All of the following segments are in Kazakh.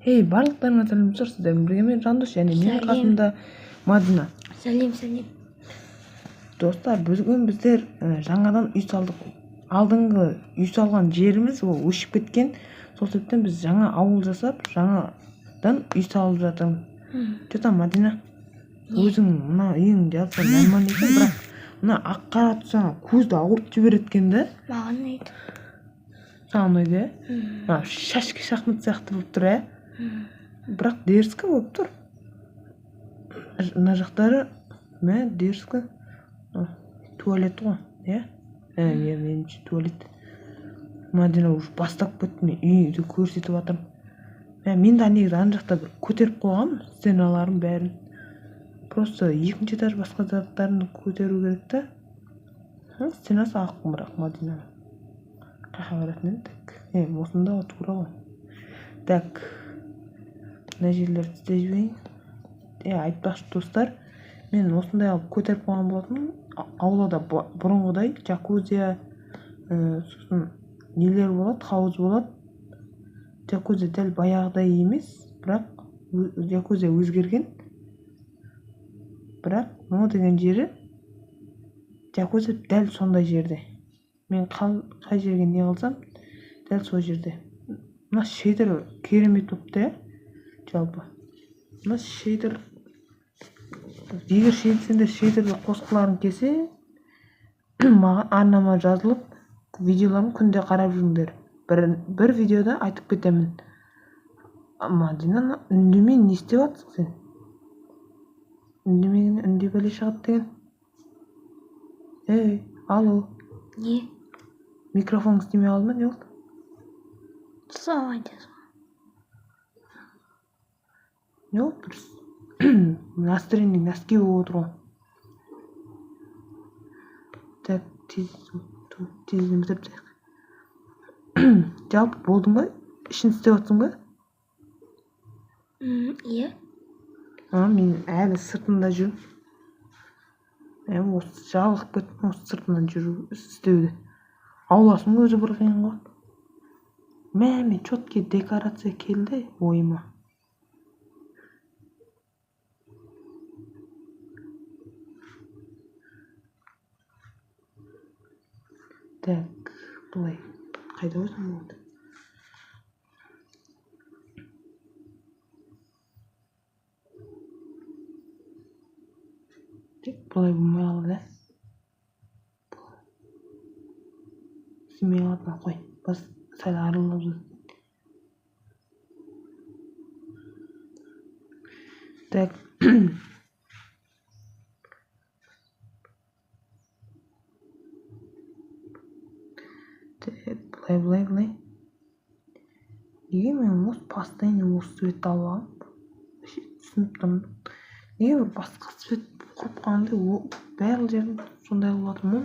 Барлықтарыңа сәлем сіздермен бірге мен Жандос және менің қасымда Мадина. Сәлем. Достар, бүгін біздер жаңадан үй салдық. Алдыңғы үй салған жеріміз ол өшіп кеткен. Сол себептен біз жаңа ауыл жасап, жаңадан үй салып жатырмыз. Что Мадина? Өзің мына үйің жалпы нормально екен, бірақ мына ақ қара түсі көзді ауыртып жібереді екен да. Маған ұнайды. Саған ұнайды? Шашки шахмат сияқты болып тұр, бірақ дерзкі болып тұр. Мына жақтары дерзкі. Туалет ғой, меніңше туалет. Мадина уже бастап кетті, мен үйді көрсетіп жатырмын. Мен де негізі ана жақта бір көтеріп қойғанмын стеналарын бәрін. Просто екінші этаж басқа заттарын көтеру керек та. Стенасы ақ, бірақ Мадина қаша баратын еді. Осында тура ғой. Так, мына жерлерді істеп жібейін. Айтпақшы достар, мен осындай алып көтеріп қойған болатын. Аулада бұрынғыдай джакузия, сосын нелер болады, хауыз болады. Джакузия дәл баяғыдай емес, бірақ джакузия өзгерген. Бірақ но деген жері джакузия дәл сондай жерде. Мен қай жерге не қылсам, дәл сол жерде. Мына шейдер керемет болыпты, жалпы. Мына шейдер, егер сендер шейдерді қосқыларың келсе, маған арнама жазылып, видеоларын күнде қарап жүріңдер. Бір видеода айтып кетемін. Мадина, үндемей не істеп жатсың сен? Үндемеген үнде бәле шығады деген. Алло. Не? Микрофон істемей қалды ма, не болды? Сау айтасың. Не болды дұрыс? Настроение носки болып отыр ғой. Так, тезден бітіріп тастайық. Жалпы болдың ба? Ішін істеп жатсың ба? Иә. Мен әлі сыртында жүрмін. Осы жалығып кеттім, осы сыртынан жүру істеуді. Ауласының өзі бір қиын ғой. Мен четкий декорация келді ойыма. Так, былай. Қайда өзім болды? Былай болмай қалды, Семей қалды, қой. Бас сәл арылып жүр. Так. Былай. Неге мен осы постоянно осы светті алып алып? Түсініп тұрмын. Неге бір басқа свет құрып қалғандай, барлық жерін сондай қылып жатырмын.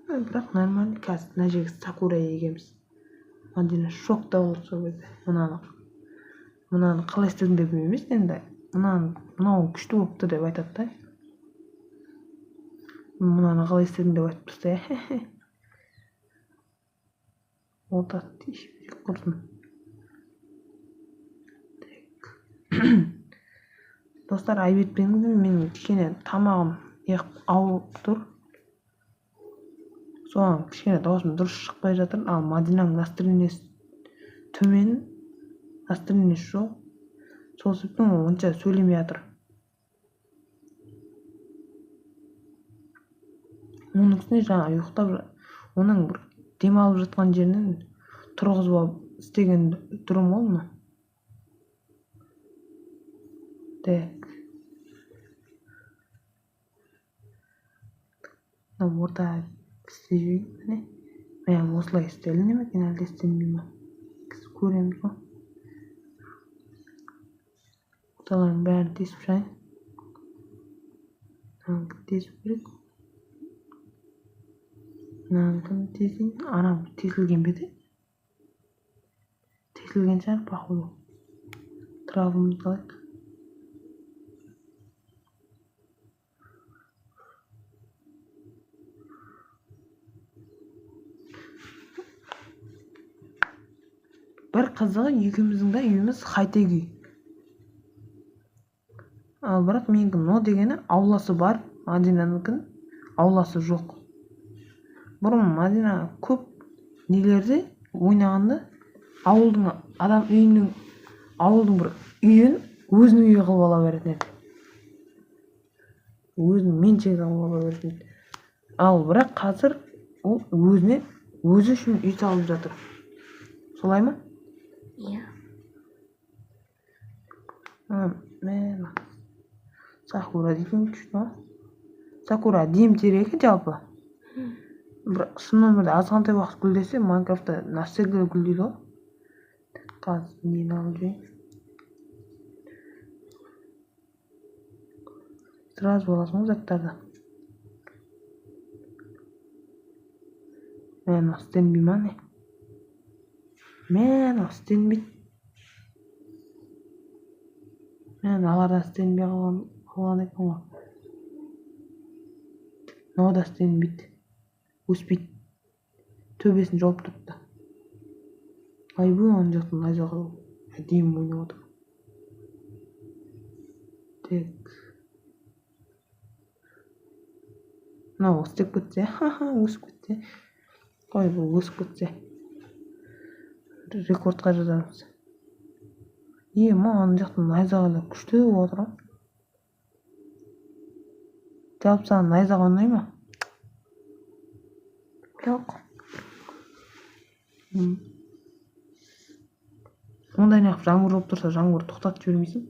Бірақ нормально. Қазір мына жерге сакура егеміз. Мадина шокта болды сол кезде. Мынаны қалай істедің деп емес, енді мынау күшті болыпты деп айтады да. Мынаны қалай істедің деп айтып тастайды. Отады дейші құрсын. Достар, айбетпеңіздер, менің кішкене тамағым ауырып тұр. Соған кішкене даусым дұрыс шықпай жатыр. Ал Мадинаның настроениесі төмен, настроениесі жоқ. Сол себептен онша сөйлемей жатыр. Оның үстіне жаңа ұйықтап, оның бір демалып жатқан жерінен тұрғызып алып істеген түрім ғой мына. Так. Орта істеймін. Мен осылай істелін екен, әлде істелмей ма? Көреміз ғой. Орталарын бәрін тесіп шайын. Тесіп керек. Мынаны тесейін. Анау тесілген бе де? Тесілген шығар, походу. Травымызды алайық. бір қызығы екеуміздің да үйіміз хай-тек үй. Ал бірақ менікі но дегені ауласы бар, Мадинаныкінің ауласы жоқ. Бұрын Мадина көп нелерде ойнағанда ауылдың адам үйінің ауылдың бір үйін өзінің үйі қылып ала беретін еді. Өзінің меншігі қылып ала беретін еді. Ал бірақ қазір ол өзі үшін үй салып жатыр. Солай ма? Иә. Мен Сакура дейтін күшті ма? Сакура дем терегі жалпы. Бір шын өмірде азғантай уақыт гүлдесе, Майнкрафтта нәрсеге гүлдейді ғой. Қазір нені алып жүрейін. Сразу боласың ғой заттарды. Мен істенбей ма не? Мен істенбейді. Мен аларда істенбей қалған екен ғой. Нода істенбейді. Өспейді. Төбесін жауып тұрыпты. Айбу ана жақтан найзаға әдемі ойнап отыр. Тек. Мынау істеп кетсе, өсіп кетсе. Қой бұл өсіп кетсе. Рекордқа жазамыз. Ана жақтан найзағайлар күшті болып отыр. Жалпы саған найзаға ұнай ма? Жоқ. Ондай неғып жаңбыр болып тұрса, жаңбыр тоқтатып жібермейсің?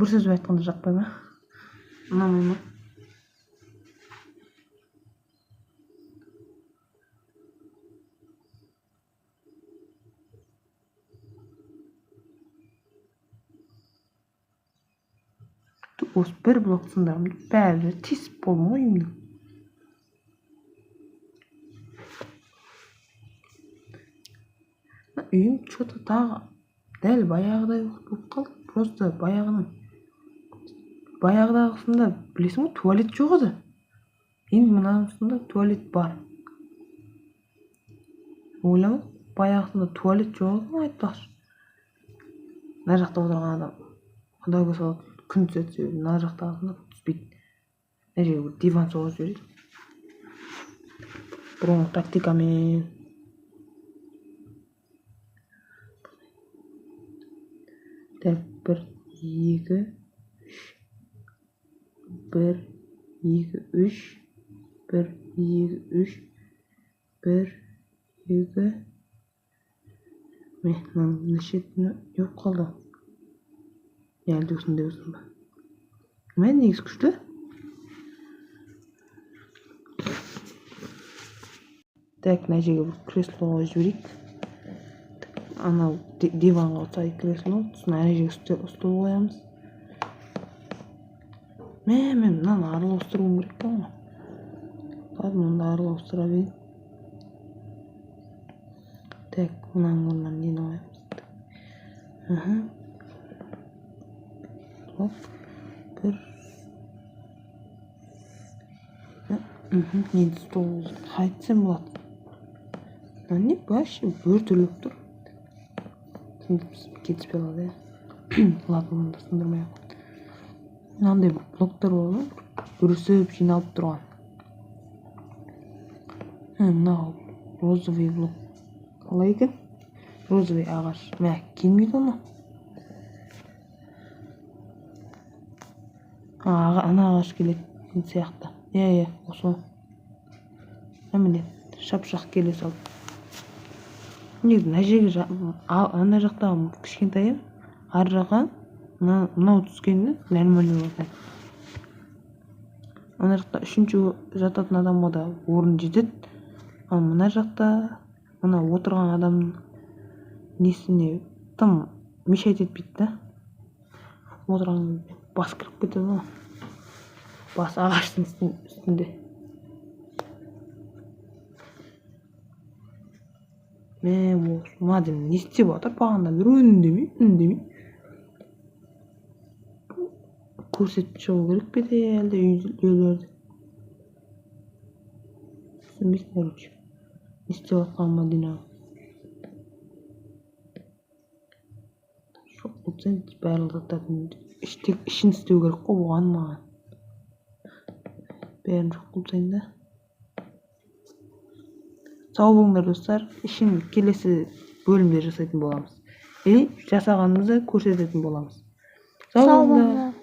Бір сөз айтқанда жақпай ма? Ұнамай ма? Осы бір блок сындарымды бәрі тесіп болдым ғой үйімнің. Үйім что-то тағы дәл баяғыдай болып қалды. Просто баяғыдағысында білесің ғой, туалет жоқ еді. Енді мынасында туалет бар. Ойлама, баяғысында туалет жоқ еді, айтпақшы. Мына жақта отырған адам құдай болса күн түседі, мына жақтағысында түспейді. Мына жерге бір диван соғып жібереді. Бұрынғы тактикамен. Так, 1, 2, 3. 1, 2, 3. 1, 2, 3. 1, 2. Мынаның нешетіні жоқ қалды. Әлде осындай болсын ба? Мен негізі күшті. Так, мына жерге бір кресло қойып жіберейік. Анау диванға ұқсайды кресло. Сосын ана жерге стол қоямыз. Мен мынаны араластыруым керек па ғой? Қазір мұнда араластыра берейін. Так, мынаның орнына нені қоямыз? Бір. Енді стол қайтсам болады. Не вообще бір түрліп тұр. Кетіспей қалады, иә. Ладно, мұнда сындырмай ақ. Мынандай блоктар болады, бүрісіп жиналып тұрған. Мынау розовый блок. Қалай екен? Розовый ағаш. Мә, келмейді оны. Ана ағаш келеді сияқты. Иә, осы. Міне, шапшақ келе салды. Негізі мына жерге ана жақтағы кішкентайы, ар жаққа мынау түскенде нормально болады. Ана жақта үшінші жататын адамға да орын жетеді. Ал мына жақта мына отырған адамның несіне тым мешайт етпейді да. Отырған бас кіріп кетеді ғой. Бас ағаштың үстінде. Мен Мадин не істеп отыр? Бағанда бір үндемей. Көрсетіп шығу керек пе де әлде үйлерді? түсінбейсің, короче. Не істеп жатқанын Мадина. Шоқ болсаң, барлық заттардың ішін істеу керек қой, оған маған. Бәрін жоқ болсаң да. Сау болыңдар достар. Ішін келесі бөлімде жасайтын боламыз. Или жасағанымызды көрсететін боламыз. Сау болыңдар.